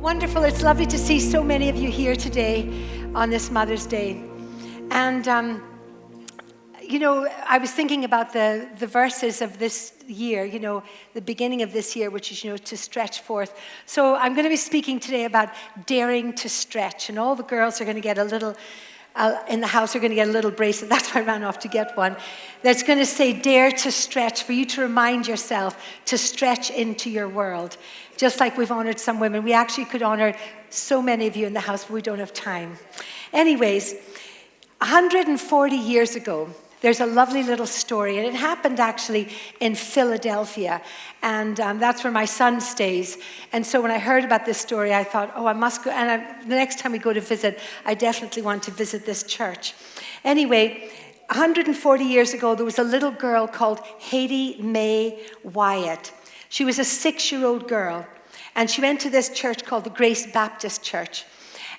Wonderful. It's lovely to see so many of you here today on this Mother's Day. And, I was thinking about the verses of this year, the beginning of this year, which is, to stretch forth. So I'm going to be speaking today about daring to stretch. And all the girls are going to get a little, in the house are going to get a little bracelet. That's why I ran off to get one. That's going to say, dare to stretch, for you to remind yourself to stretch into your world. Just like we've honored some women. We actually could honor so many of you in the house, but we don't have time. Anyways, 140 years ago, there's a lovely little story, and it happened actually in Philadelphia, and that's where my son stays. And so when I heard about this story, I thought, I must go, and the next time we go to visit, I definitely want to visit this church. Anyway, 140 years ago, there was a little girl called Hattie May Wyatt. She was a 6-year-old girl, and she went to this church called the Grace Baptist Church.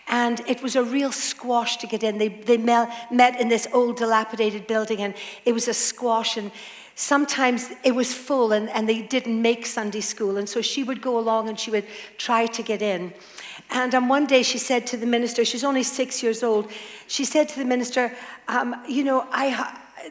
And it was a real squash to get in. They met in this old dilapidated building, and it was a squash, and sometimes it was full, and they didn't make Sunday school. And so she would go along and she would try to get in. And one day she said to the minister, she's only 6 years old, she said to the minister,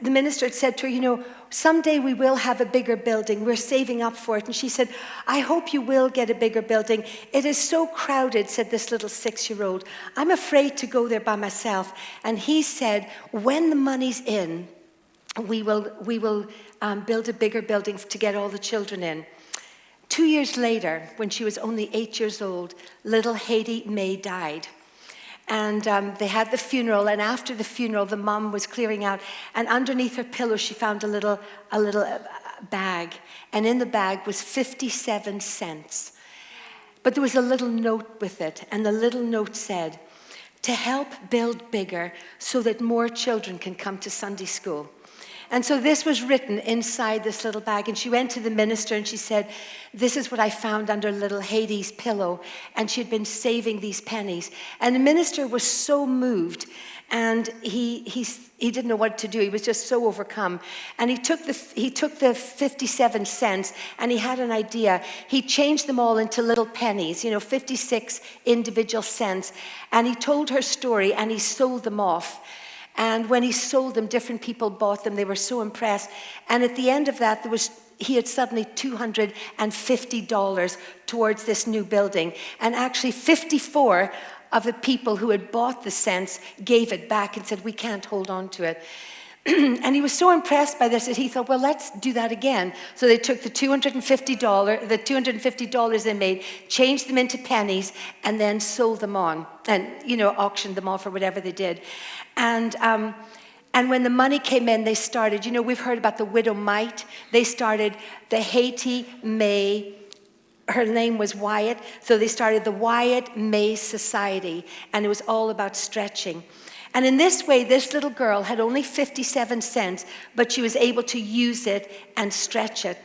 the minister had said to her, someday we will have a bigger building. We're saving up for it. And she said, I hope you will get a bigger building. It is so crowded, said this little 6-year-old. I'm afraid to go there by myself. And he said, when the money's in, we will build a bigger building to get all the children in. 2 years later, when she was only 8 years old, little Hattie May died. And they had the funeral, and after the funeral, the mom was clearing out, and underneath her pillow, she found a little bag, and in the bag was 57 cents. But there was a little note with it, and the little note said, to help build bigger so that more children can come to Sunday school. And so this was written inside this little bag, and she went to the minister and she said, this is what I found under little Hattie's pillow, and she had been saving these pennies. And the minister was so moved, and he didn't know what to do. He was just so overcome. And he took the 57 cents, and he had an idea. He changed them all into little pennies, 56 individual cents, and he told her story, and he sold them off. And when he sold them, different people bought them. They were so impressed. And at the end of that, he had suddenly $250 towards this new building. And actually 54 of the people who had bought the cents gave it back and said, we can't hold on to it. And he was so impressed by this that he thought, well, let's do that again. So they took the $250 they made, changed them into pennies, and then sold them on, and auctioned them off or whatever they did. And when the money came in, they started. We've heard about the widow mite. They started the Hattie May. Her name was Wyatt, so they started the Wyatt May Society, and it was all about stretching. And in this way, this little girl had only 57 cents, but she was able to use it and stretch it.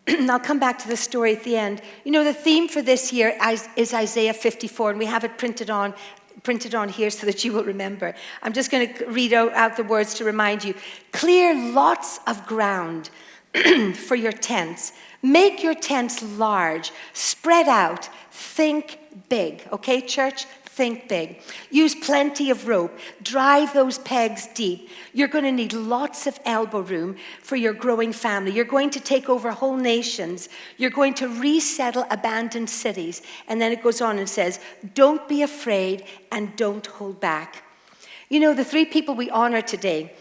I'll come back to the story at the end. The theme for this year is Isaiah 54, and we have it printed on here so that you will remember. I'm just going to read out the words to remind you. Clear lots of ground for your tents. Make your tents large. Spread out. Think big. Okay, church? Think big. Use plenty of rope. Drive those pegs deep. You're going to need lots of elbow room for your growing family. You're going to take over whole nations. You're going to resettle abandoned cities. And then it goes on and says, don't be afraid and don't hold back. The 3 people we honor today,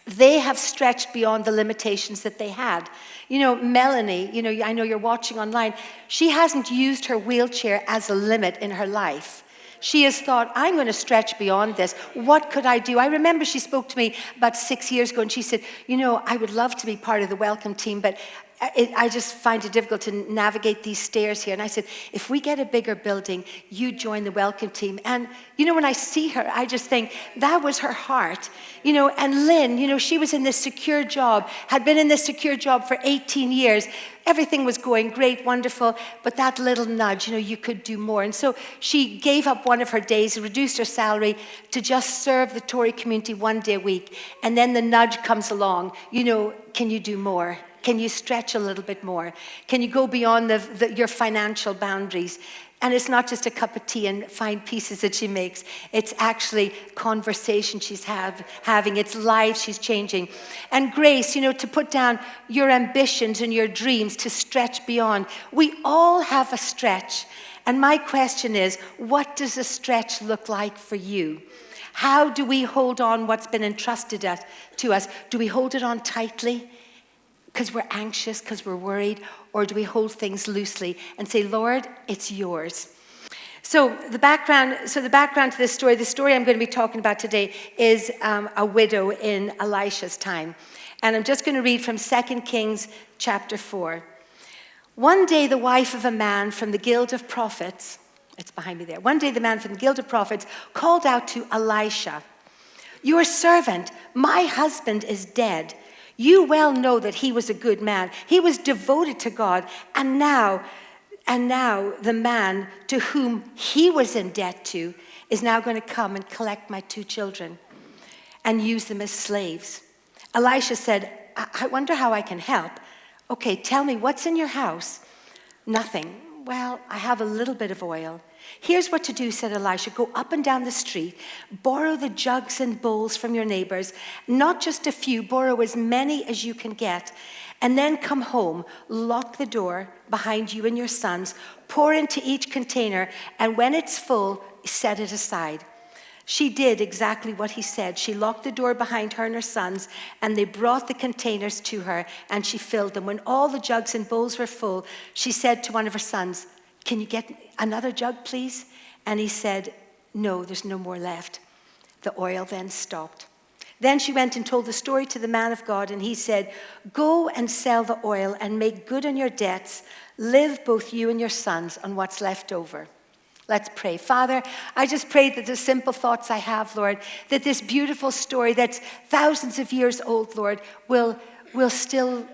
they have stretched beyond the limitations that they had. Melanie, I know you're watching online. She hasn't used her wheelchair as a limit in her life. She has thought, I'm going to stretch beyond this. What could I do? I remember she spoke to me about 6 years ago, and she said, I would love to be part of the welcome team, but I just find it difficult to navigate these stairs here. And I said, if we get a bigger building, you join the welcome team. And, when I see her, I just think that was her heart. And Lynn, she was in this secure job, had been in this secure job for 18 years. Everything was going great, wonderful, but that little nudge, you could do more. And so she gave up one of her days, reduced her salary to just serve the Tory community 1 day a week. And then the nudge comes along, can you do more? Can you stretch a little bit more? Can you go beyond your financial boundaries? And it's not just a cup of tea and fine pieces that she makes. It's actually conversation she's having. It's lives she's changing. And grace, to put down your ambitions and your dreams, to stretch beyond. We all have a stretch. And my question is, what does a stretch look like for you? How do we hold on what's been entrusted to us? Do we hold it on tightly because we're anxious, because we're worried? Or do we hold things loosely and say, Lord, it's yours? So the background to this story, the story I'm going to be talking about today is a widow in Elisha's time. And I'm just going to read from 2 Kings chapter 4. One day the wife of a man from the guild of prophets, it's behind me there. One day the man from the guild of prophets called out to Elisha, your servant, my husband, is dead. You well know that he was a good man. He was devoted to God. And now the man to whom he was in debt to is now going to come and collect my 2 children and use them as slaves. Elisha said, I wonder how I can help. Okay, tell me, what's in your house? Nothing. Well, I have a little bit of oil. Here's what to do, said Elisha. Go up and down the street, borrow the jugs and bowls from your neighbors, not just a few, borrow as many as you can get, and then come home, lock the door behind you and your sons, pour into each container, and when it's full, set it aside. She did exactly what he said. She locked the door behind her and her sons, and they brought the containers to her, and she filled them. When all the jugs and bowls were full, she said to one of her sons, can you get another jug, please? And he said, no, there's no more left. The oil then stopped. Then she went and told the story to the man of God, and he said, go and sell the oil and make good on your debts. Live both you and your sons on what's left over. Let's pray. Father, I just pray that the simple thoughts I have, Lord, that this beautiful story that's thousands of years old, Lord, will still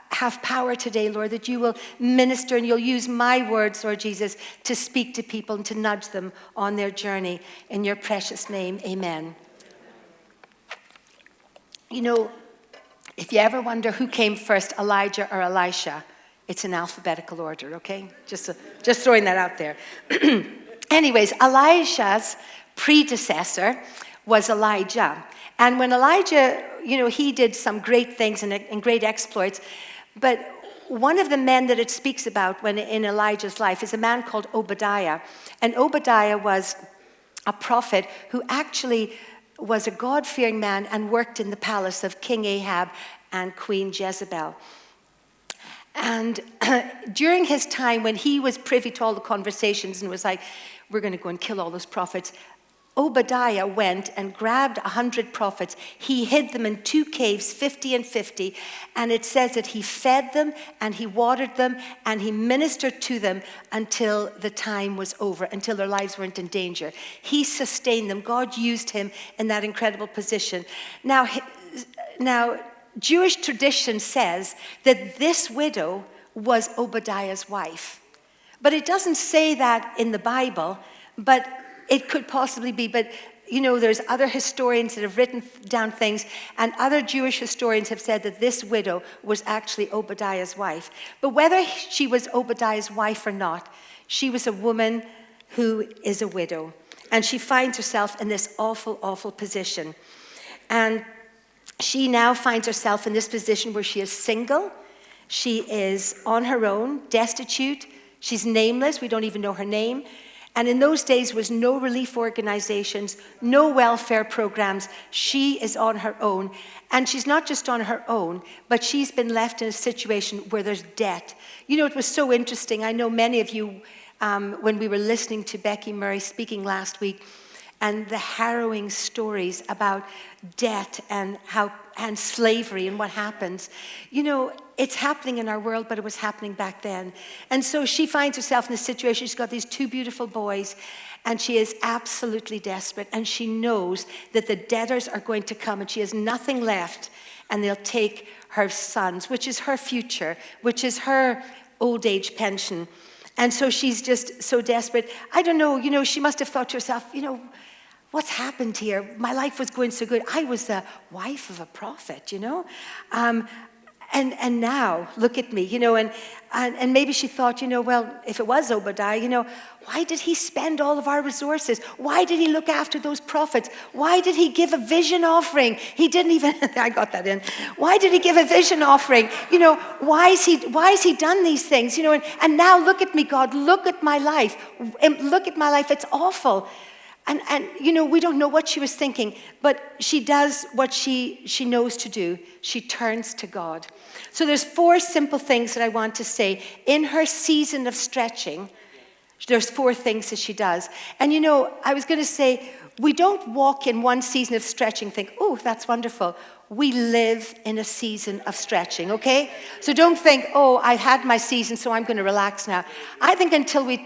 have power today, Lord, that you will minister and you'll use my words, Lord Jesus, to speak to people and to nudge them on their journey. In your precious name, amen. If you ever wonder who came first, Elijah or Elisha, it's in alphabetical order, okay? Just throwing that out there. Anyways, Elisha's predecessor was Elijah. And when Elijah, he did some great things and great exploits, but one of the men that it speaks about when in Elijah's life is a man called Obadiah. And Obadiah was a prophet who actually was a God-fearing man and worked in the palace of King Ahab and Queen Jezebel. And during his time when he was privy to all the conversations and was like, we're going to go and kill all those prophets, Obadiah went and grabbed 100 prophets. He hid them in 2 caves, 50 and 50. And it says that he fed them and he watered them and he ministered to them until the time was over, until their lives weren't in danger. He sustained them. God used him in that incredible position. Now, Jewish tradition says that this widow was Obadiah's wife. But it doesn't say that in the Bible, but it could possibly be. But, there's other historians that have written down things, and other Jewish historians have said that this widow was actually Obadiah's wife. But whether she was Obadiah's wife or not, she was a woman who is a widow. And she finds herself in this awful, awful position. And she now finds herself in this position where she is single, she is on her own, destitute, she's nameless, we don't even know her name. And in those days was no relief organizations, no welfare programs. She is on her own. And she's not just on her own, but she's been left in a situation where there's debt. It was so interesting. I know many of you, when we were listening to Becky Murray speaking last week, and the harrowing stories about debt and slavery and what happens. It's happening in our world, but it was happening back then. And so she finds herself in this situation. She's got these 2 beautiful boys, and she is absolutely desperate. And she knows that the debtors are going to come, and she has nothing left, and they'll take her sons, which is her future, which is her old age pension. And so she's just so desperate. I don't know, she must have thought to herself, what's happened here? My life was going so good. I was the wife of a prophet, And now, look at me, and maybe she thought, well, if it was Obadiah, why did he spend all of our resources? Why did he look after those prophets? Why did he give a vision offering? He didn't even, I got that in. Why did he give a vision offering? Why has he done these things? And now look at me, God, look at my life. Look at my life, it's awful. And we don't know what she was thinking, but she does what she knows to do. She turns to God. So there's 4 simple things that I want to say. In her season of stretching, there's 4 things that she does. And I was going to say, we don't walk in one season of stretching, think, oh, that's wonderful. We live in a season of stretching, okay? So don't think, oh, I had my season, so I'm going to relax now. I think until we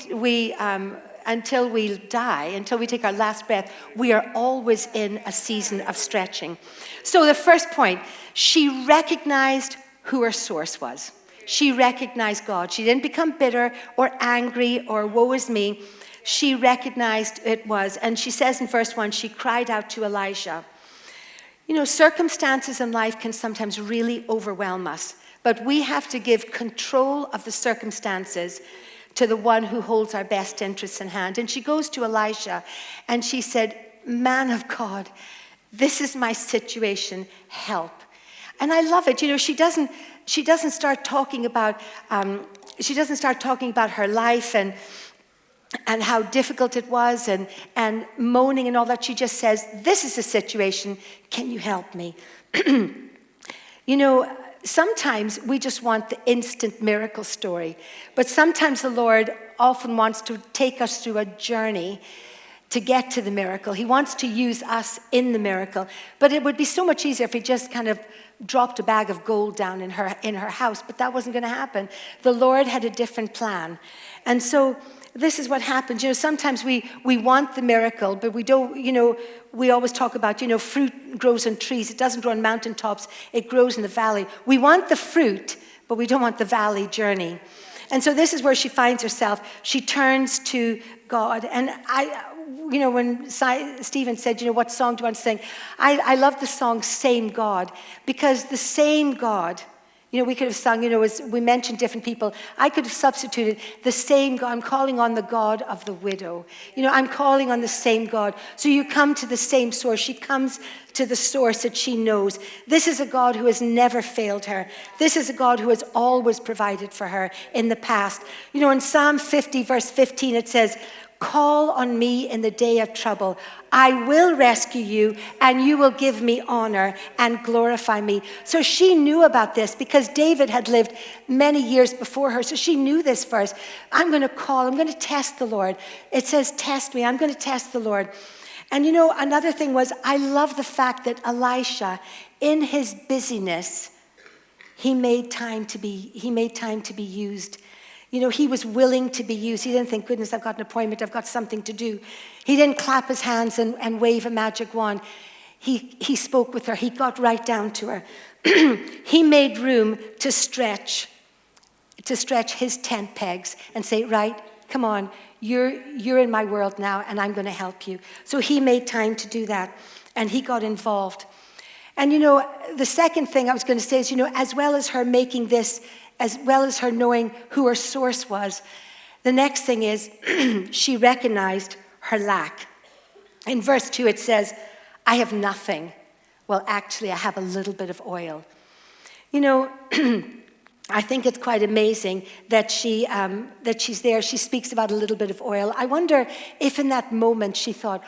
die, until we take our last breath, we are always in a season of stretching. So the first point, she recognized who her source was. She recognized God. She didn't become bitter or angry or woe is me. She recognized it was. And she says in verse 1, she cried out to Elijah. Circumstances in life can sometimes really overwhelm us, but we have to give control of the circumstances to the one who holds our best interests in hand. And she goes to Elisha and she said, man of God, this is my situation, help. And I love it. She doesn't start talking about her life and how difficult it was and moaning and all that. She just says, this is the situation, can you help me? Sometimes we just want the instant miracle story, but sometimes the Lord often wants to take us through a journey to get to the miracle. He wants to use us in the miracle, but it would be so much easier if he just kind of dropped a bag of gold down in her house, but that wasn't going to happen. The Lord had a different plan. And so this is what happens. Sometimes we want the miracle, but we don't, we always talk about, fruit grows on trees. It doesn't grow on mountaintops. It grows in the valley. We want the fruit, but we don't want the valley journey. And so this is where she finds herself. She turns to God. And when Stephen said, what song do you want to sing? I love the song Same God, because the same God, we could have sung, as we mentioned different people, I could have substituted the same God. I'm calling on the God of the widow. I'm calling on the same God. So you come to the same source. She comes to the source that she knows. This is a God who has never failed her. This is a God who has always provided for her in the past. In Psalm 50, verse 15, it says, call on me in the day of trouble. I will rescue you, and you will give me honor and glorify me. So she knew about this because David had lived many years before her. So she knew this verse. I'm going to test the Lord. It says, test me. I'm going to test the Lord. And another thing was, I love the fact that Elisha, in his busyness, he made time to be used. He was willing to be used. He didn't think, goodness, I've got an appointment, I've got something to do. He didn't clap his hands and wave a magic wand. He spoke with her. He got right down to her. He made room to stretch his tent pegs and say, right, come on, you're in my world now, and I'm going to help you. So he made time to do that, and he got involved. And the second thing I was going to say is, as well as her making this, as well as her knowing who her source was, the next thing is she recognized her lack. In verse 2 it says, I have nothing. Well, actually, I have a little bit of oil. I think it's quite amazing that she's there. She speaks about a little bit of oil. I wonder if in that moment she thought,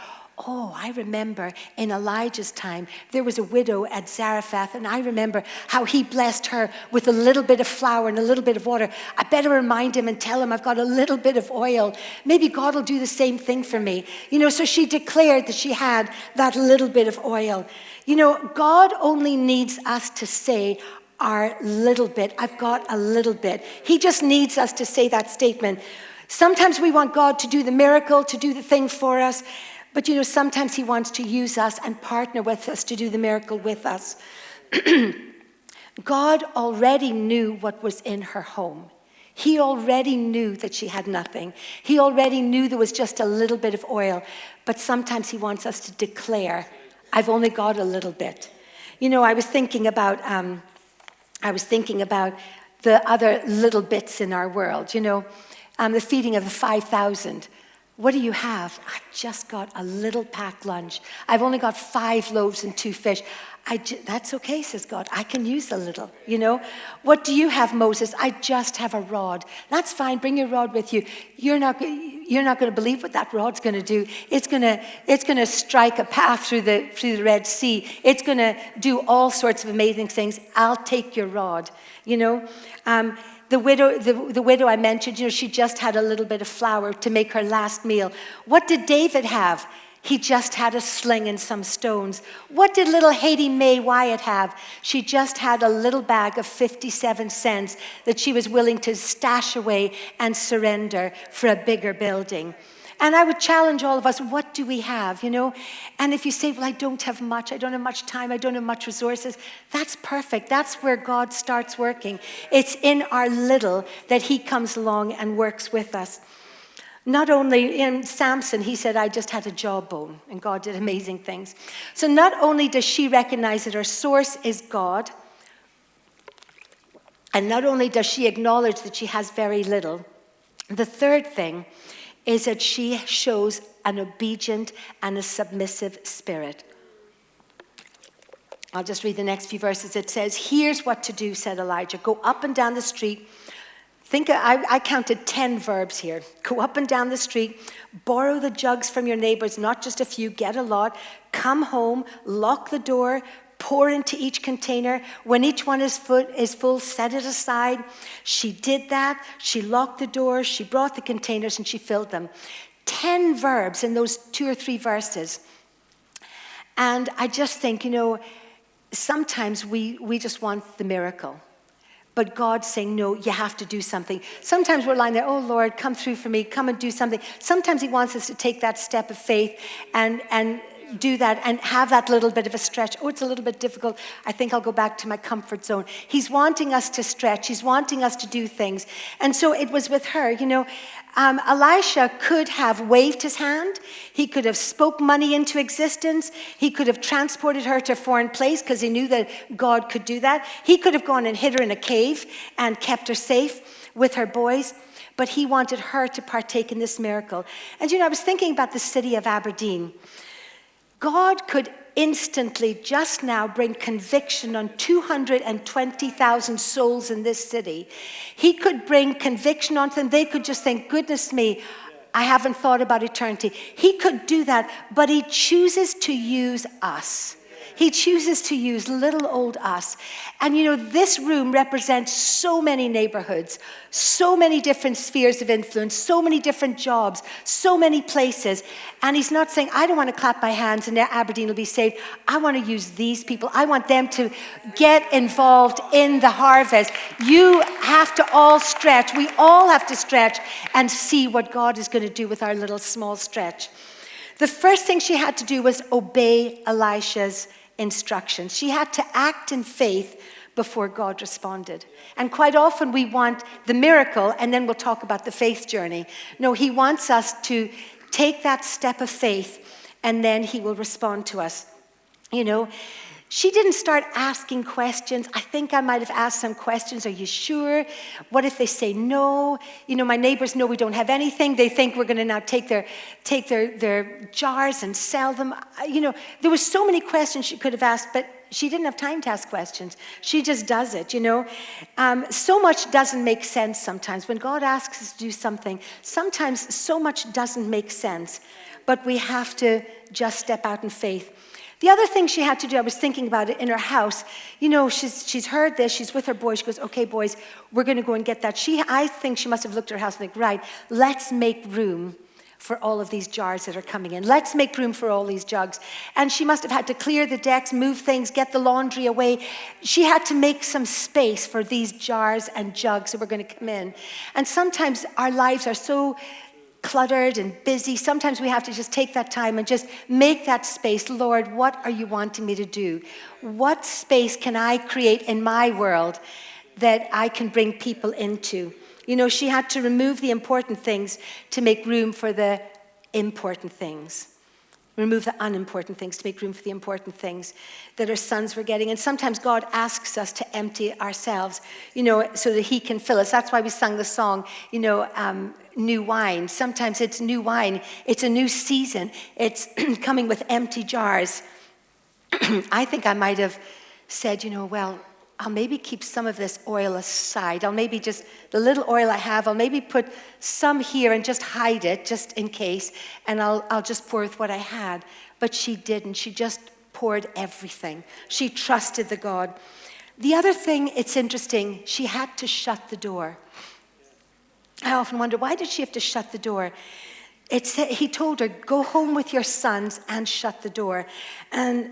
oh, I remember in Elijah's time, there was a widow at Zarephath, and I remember how he blessed her with a little bit of flour and a little bit of water. I better remind him and tell him I've got a little bit of oil. Maybe God will do the same thing for me. So she declared that she had that little bit of oil. God only needs us to say our little bit. I've got a little bit. He just needs us to say that statement. Sometimes we want God to do the miracle, to do the thing for us. But sometimes he wants to use us and partner with us to do the miracle with us. God already knew what was in her home. He already knew that she had nothing. He already knew there was just a little bit of oil. But sometimes he wants us to declare, I've only got a little bit. I was thinking about I was thinking about the other little bits in our world, the feeding of the 5,000. What do you have? I've just got a little packed lunch. I've only got 5 loaves and 2 fish. That's okay, says God. I can use a little, What do you have, Moses? I just have a rod. That's fine. Bring your rod with you. You're not going to believe what that rod's going to do. It's going to strike a path through the Red Sea. It's going to do all sorts of amazing things. I'll take your rod, The widow I mentioned, she just had a little bit of flour to make her last meal. What did David have? He just had a sling and some stones. What did little Hattie May Wyatt have? She just had a little bag of 57 cents that she was willing to stash away and surrender for a bigger building. And I would challenge all of us, what do we have, And if you say, well, I don't have much, I don't have much time, I don't have much resources, that's perfect. That's where God starts working. It's in our little that he comes along and works with us. Not only in Samson, he said, I just had a jawbone, and God did amazing things. So not only does she recognize that her source is God, and not only does she acknowledge that she has very little, the third thing is that she shows an obedient and a submissive spirit. I'll just read the next few verses. It says, here's what to do, said Elijah. Go up and down the street. I counted 10 verbs here. Go up and down the street, borrow the jugs from your neighbors, not just a few, get a lot. Come home, lock the door, pour into each container. When each one is full, set it aside. She did that. She locked the door. She brought the containers and she filled them. 10 verbs in those 2 or 3 verses. And I just think, sometimes we just want the miracle. But God's saying, no, you have to do something. Sometimes we're lying there, oh, Lord, come through for me. Come and do something. Sometimes he wants us to take that step of faith and do that and have that little bit of a stretch. Oh, it's a little bit difficult. I think I'll go back to my comfort zone. He's wanting us to stretch. He's wanting us to do things. And so it was with her, Elisha could have waved his hand. He could have spoke money into existence. He could have transported her to a foreign place because he knew that God could do that. He could have gone and hid her in a cave and kept her safe with her boys. But he wanted her to partake in this miracle. And I was thinking about the city of Aberdeen. God could instantly just now bring conviction on 220,000 souls in this city. He could bring conviction on them. They could just think, goodness me, I haven't thought about eternity. He could do that, but he chooses to use us. He chooses to use little old us. And this room represents so many neighborhoods, so many different spheres of influence, so many different jobs, so many places. And he's not saying, I don't want to clap my hands and Aberdeen will be saved. I want to use these people. I want them to get involved in the harvest. You have to all stretch. We all have to stretch and see what God is going to do with our little small stretch. The first thing she had to do was obey Elisha's instructions. She had to act in faith before God responded. And quite often we want the miracle and then we'll talk about the faith journey. No, he wants us to take that step of faith and then he will respond to us. She didn't start asking questions. I think I might have asked some questions. Are you sure? What if they say no? My neighbors know we don't have anything. They think we're going to now take their jars and sell them. There was so many questions she could have asked, but she didn't have time to ask questions. She just does it, So much doesn't make sense sometimes. When God asks us to do something, sometimes so much doesn't make sense, but we have to just step out in faith. The other thing she had to do, I was thinking about it in her house. She's heard this. She's with her boys. She goes, okay, boys, we're going to go and get that. I think she must have looked at her house and think, right, let's make room for all of these jars that are coming in. Let's make room for all these jugs. And she must have had to clear the decks, move things, get the laundry away. She had to make some space for these jars and jugs that were going to come in. And sometimes our lives are so cluttered and busy. Sometimes we have to just take that time and just make that space. Lord, what are you wanting me to do? What space can I create in my world that I can bring people into? She had to remove the important things to make room for the important things. remove the unimportant things to make room for the important things that our sons were getting. And sometimes God asks us to empty ourselves, so that he can fill us. That's why we sung the song, new wine. Sometimes it's new wine. It's a new season. It's coming with empty jars. I think I might have said, well, I'll maybe keep some of this oil aside. I'll maybe just, the little oil I have, I'll maybe put some here and just hide it, just in case, and I'll just pour with what I had. But she didn't. She just poured everything. She trusted the God. The other thing, it's interesting, she had to shut the door. I often wonder, why did she have to shut the door? He told her, go home with your sons and shut the door. And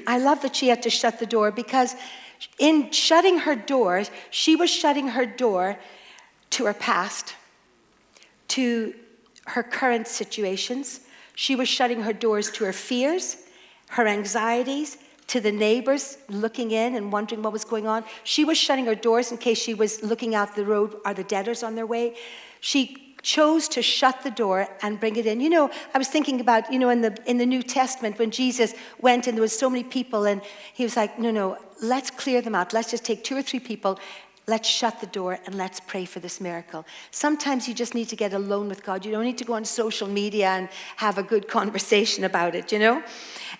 I love that she had to shut the door, because in shutting her door, she was shutting her door to her past, to her current situations. She was shutting her doors to her fears, her anxieties, to the neighbors looking in and wondering what was going on. She was shutting her doors in case she was looking out the road. Are the debtors on their way? She chose to shut the door and bring it in. I was thinking about, in the New Testament when Jesus went and there was so many people and he was like, no, let's clear them out. Let's just take 2 or 3 people. Let's shut the door and let's pray for this miracle. Sometimes you just need to get alone with God. You don't need to go on social media and have a good conversation about it,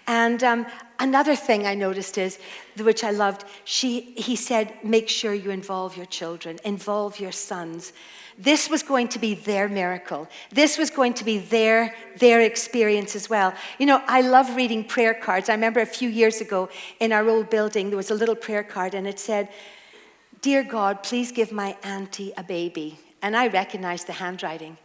And another thing I noticed is, which I loved, he said, make sure you involve your children, involve your sons. This was going to be their miracle. This was going to be their experience as well. I love reading prayer cards. I remember a few years ago in our old building, there was a little prayer card and it said, Dear God, please give my auntie a baby. And I recognized the handwriting.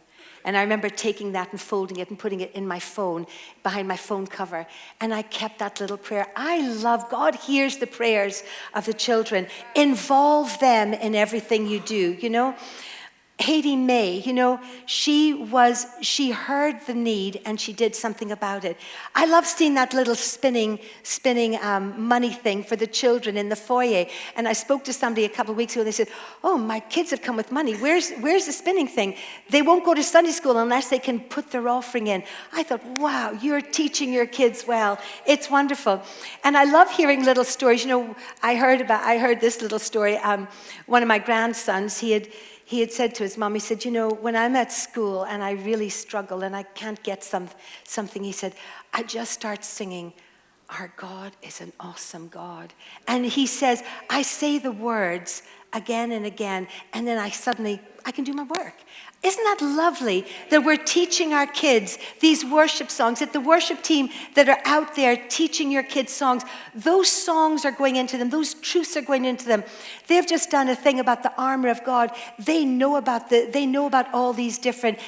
And I remember taking that and folding it and putting it in my phone, behind my phone cover. And I kept that little prayer. I love, God hears the prayers of the children. Involve them in everything you do, Hattie May, she heard the need and she did something about it. I love seeing that little spinning money thing for the children in the foyer. And I spoke to somebody a couple of weeks ago and they said, oh, my kids have come with money. Where's the spinning thing? They won't go to Sunday school unless they can put their offering in. I thought, wow, you're teaching your kids well. It's wonderful. And I love hearing little stories. I heard this little story. One of my grandsons, he had said to his mom, he said, when I'm at school and I really struggle and I can't get something, he said, I just start singing, our God is an awesome God. And he says, I say the words again and again, and then I can do my work. Isn't that lovely that we're teaching our kids these worship songs, that the worship team that are out there teaching your kids songs, those songs are going into them, those truths are going into them. They've just done a thing about the armor of God. They know about all these different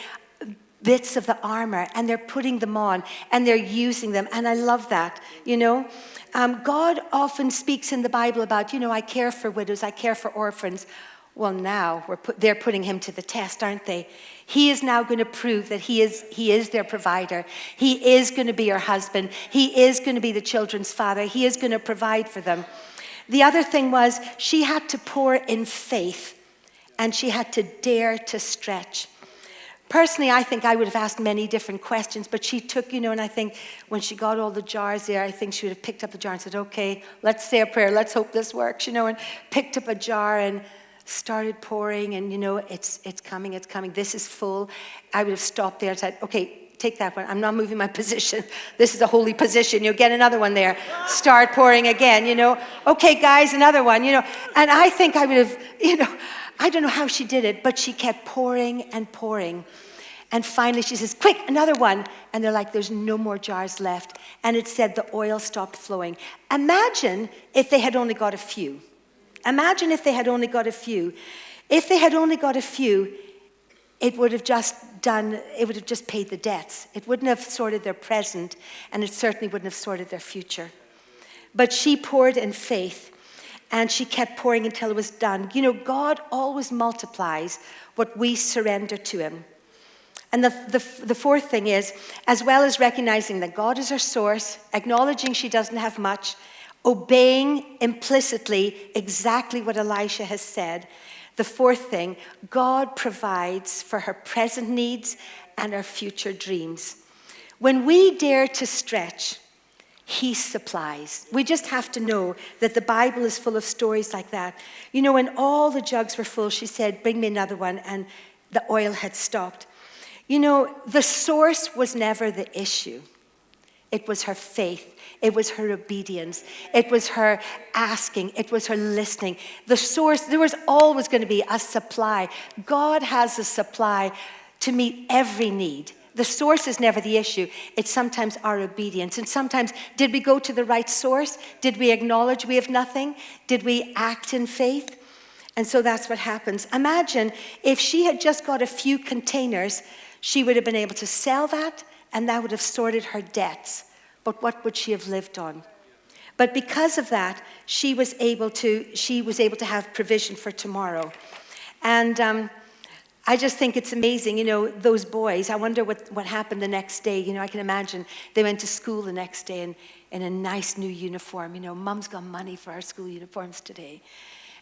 bits of the armor, and they're putting them on, and they're using them, and I love that, God often speaks in the Bible about, I care for widows, I care for orphans. Well, now they're putting him to the test, aren't they? He is now going to prove that he is their provider. He is going to be your husband. He is going to be the children's father. He is going to provide for them. The other thing was she had to pour in faith, and she had to dare to stretch. Personally, I think I would have asked many different questions, but she took, and I think when she got all the jars there, I think she would have picked up the jar and said, okay, let's say a prayer. Let's hope this works, and picked up a jar and started pouring, and it's coming. This is full. I would have stopped there and said, okay, take that one. I'm not moving my position. This is a holy position. Get another one there. Start pouring again, Okay, guys, another one, And I think I would have, I don't know how she did it, but she kept pouring and pouring. And finally she says, quick, another one. And they're like, there's no more jars left. And it said the oil stopped flowing. Imagine if they had only got a few. Imagine if they had only got a few. If they had only got a few, it would have just paid the debts. It wouldn't have sorted their present, and it certainly wouldn't have sorted their future. But she poured in faith, and she kept pouring until it was done. God always multiplies what we surrender to him. And the fourth thing is, as well as recognizing that God is her source, acknowledging she doesn't have much, obeying implicitly exactly what Elisha has said. The fourth thing, God provides for her present needs and her future dreams. When we dare to stretch, he supplies. We just have to know that the Bible is full of stories like that. You know, when all the jugs were full, she said, bring me another one, and the oil had stopped. You know, the source was never the issue. It was her faith. It was her obedience. It was her asking. It was her listening. The source, there was always going to be a supply. God has a supply to meet every need. The source is never the issue. It's sometimes our obedience. And sometimes, did we go to the right source? Did we acknowledge we have nothing? Did we act in faith? And so that's what happens. Imagine if she had just got a few containers, she would have been able to sell that, and that would have sorted her debts. But what would she have lived on? But because of that, she was able to have provision for tomorrow. And I just think it's amazing, you know, those boys. I wonder what happened the next day. You know, I can imagine they went to school the next day in a nice new uniform. You know, Mom's got money for our school uniforms today.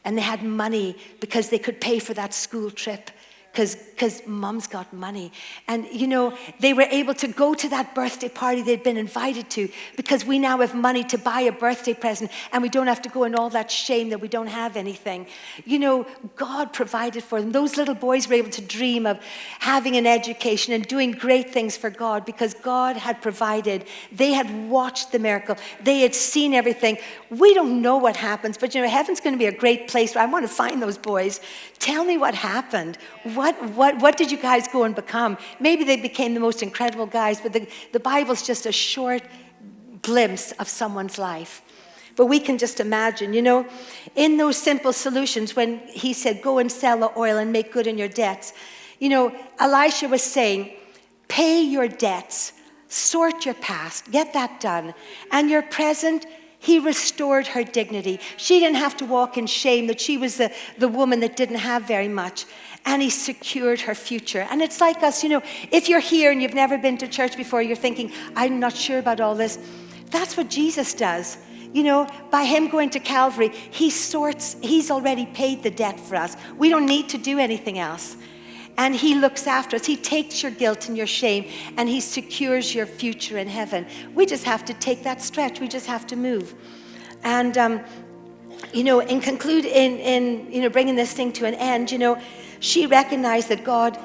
And they had money because they could pay for that school trip because Mom's got money. And, you know, they were able to go to that birthday party they'd been invited to because we now have money to buy a birthday present and we don't have to go in all that shame that we don't have anything. You know, God provided for them. Those little boys were able to dream of having an education and doing great things for God because God had provided. They had watched the miracle. They had seen everything. We don't know what happens, but, you know, heaven's going to be a great place. I want to find those boys. Tell me what happened. What did you guys go and become? Maybe they became the most incredible guys, but the Bible's just a short glimpse of someone's life. But we can just imagine, you know, in those simple solutions, when he said, go and sell the oil and make good on your debts, you know, Elisha was saying, pay your debts, sort your past, get that done. And your present, he restored her dignity. She didn't have to walk in shame that she was the woman that didn't have very much. And he secured her future. And it's like us, you know, if you're here and you've never been to church before, you're thinking, I'm not sure about all this. That's what Jesus does. You know, by him going to Calvary, he's already paid the debt for us. We don't need to do anything else. And he looks after us. He takes your guilt and your shame, and he secures your future in heaven. We just have to take that stretch. We just have to move. And, you know, in you know, bringing this thing to an end, you know, she recognized that God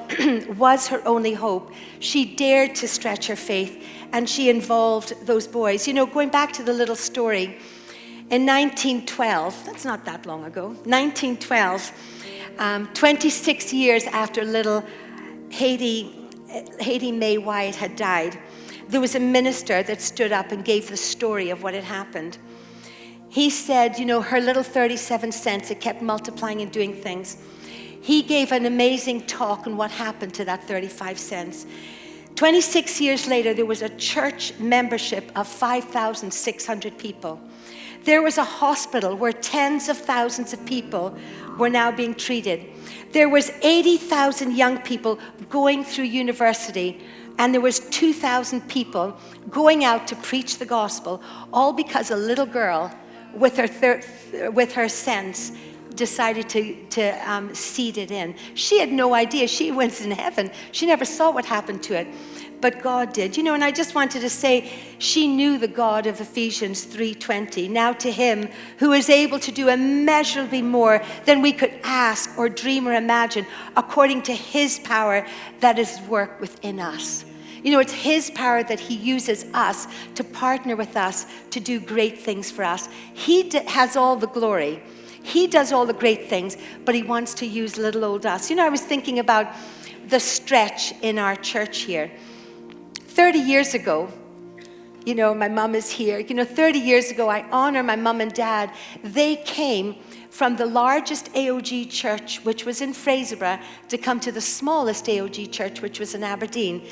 was her only hope. She dared to stretch her faith, and she involved those boys. You know, going back to the little story, in 1912, that's not that long ago, 1912, 26 years after little Hattie May Wyatt had died, there was a minister that stood up and gave the story of what had happened. He said, you know, her little 37 cents, it kept multiplying and doing things. He gave an amazing talk on what happened to that 35 cents. 26 years later, there was a church membership of 5,600 people. There was a hospital where tens of thousands of people were now being treated. There was 80,000 young people going through university, and there was 2,000 people going out to preach the gospel, all because a little girl with her sense decided to seed it in. She had no idea. She was in heaven. She never saw what happened to it. But God did. You know, and I just wanted to say, she knew the God of Ephesians 3:20. Now to him who is able to do immeasurably more than we could ask or dream or imagine, according to his power that is work within us. You know, it's his power that he uses us to partner with us to do great things for us. He has all the glory. He does all the great things, but he wants to use little old us. You know, I was thinking about the stretch in our church here. 30 years ago, you know, my mom is here. You know, 30 years ago, I honor my mom and dad. They came from the largest AOG church, which was in Fraserburgh, to come to the smallest AOG church, which was in Aberdeen.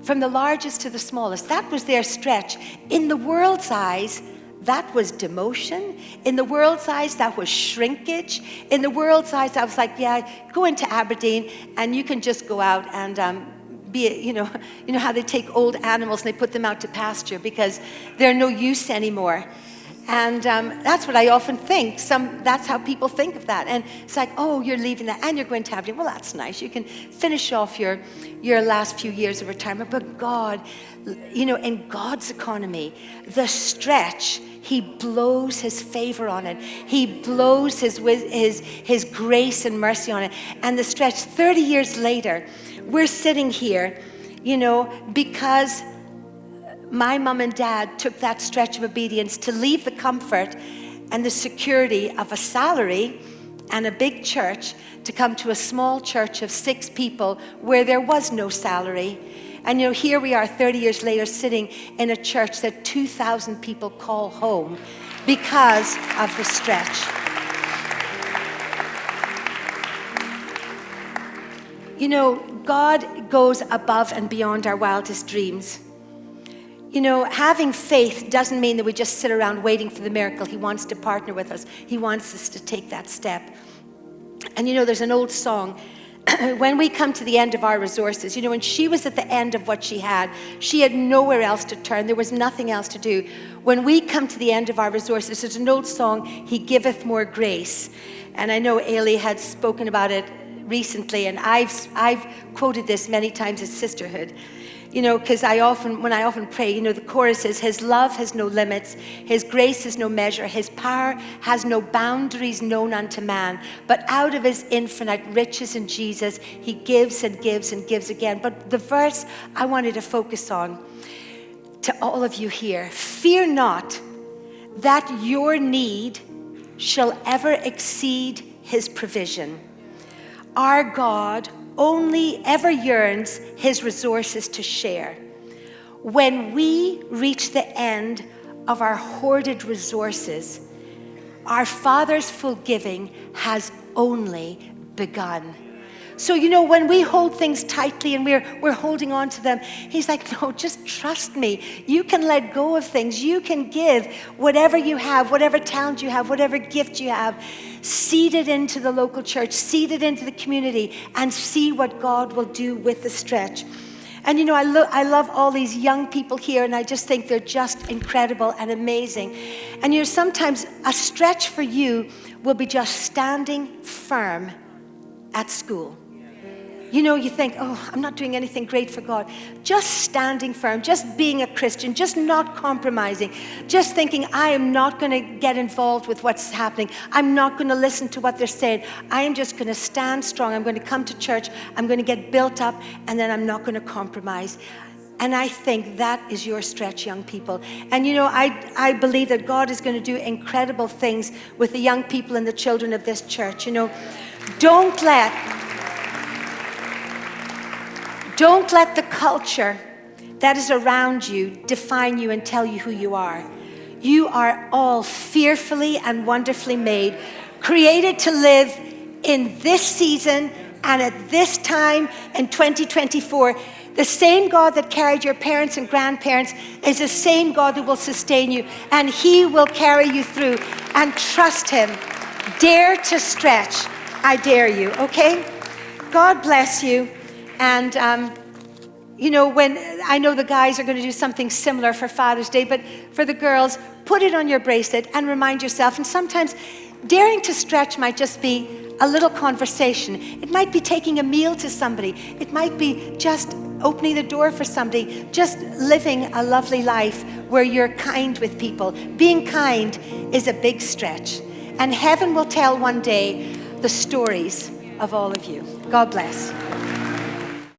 From the largest to the smallest. That was their stretch. In the world's eyes, that was demotion. In the world's eyes, that was shrinkage. In the world's eyes, I was like, yeah, go into Aberdeen and you can just go out and you know how they take old animals and they put them out to pasture because they're no use anymore. And that's what I often think. That's how people think of that. And it's like, oh, you're leaving that and you're going to Aberdeen. Well, that's nice. You can finish off your last few years of retirement. But God, in God's economy, the stretch, he blows his favor on it. He blows his grace and mercy on it. And the stretch, 30 years later, we're sitting here, because my mom and dad took that stretch of obedience to leave the comfort and the security of a salary and a big church to come to a small church of 6 people where there was no salary. And here we are 30 years later sitting in a church that 2,000 people call home because of the stretch. God goes above and beyond our wildest dreams. Having faith doesn't mean that we just sit around waiting for the miracle. He wants to partner with us. He wants us to take that step. And there's an old song, when we come to the end of our resources, when she was at the end of what she had nowhere else to turn. There was nothing else to do. When we come to the end of our resources, there's an old song, He giveth more grace. And I know Ailey had spoken about it recently, and I've quoted this many times as sisterhood. Because when I often pray, the chorus is, His love has no limits, His grace has no measure, His power has no boundaries known unto man. But out of His infinite riches in Jesus, He gives and gives and gives again. But the verse I wanted to focus on, to all of you here, fear not that your need shall ever exceed His provision. Our God only ever yearns His resources to share. When we reach the end of our hoarded resources, our Father's full giving has only begun. So, when we hold things tightly and we're holding on to them, He's like, no, just trust me. You can let go of things. You can give whatever you have, whatever talent you have, whatever gift you have, seed it into the local church, seed it into the community, and see what God will do with the stretch. And I love all these young people here, and I just think they're just incredible and amazing. And sometimes a stretch for you will be just standing firm at school. You think, oh, I'm not doing anything great for God. Just standing firm, just being a Christian, just not compromising, just thinking, I am not going to get involved with what's happening. I'm not going to listen to what they're saying. I am just going to stand strong. I'm going to come to church. I'm going to get built up, and then I'm not going to compromise. And I think that is your stretch, young people. And I believe that God is going to do incredible things with the young people and the children of this church. Don't let the culture that is around you define you and tell you who you are. You are all fearfully and wonderfully made, created to live in this season and at this time in 2024. The same God that carried your parents and grandparents is the same God that will sustain you, and He will carry you through. And trust Him. Dare to stretch. I dare you, okay? God bless you. And, when I know the guys are going to do something similar for Father's Day, but for the girls, put it on your bracelet and remind yourself. And sometimes daring to stretch might just be a little conversation. It might be taking a meal to somebody. It might be just opening the door for somebody, just living a lovely life where you're kind with people. Being kind is a big stretch. And heaven will tell one day the stories of all of you. God bless.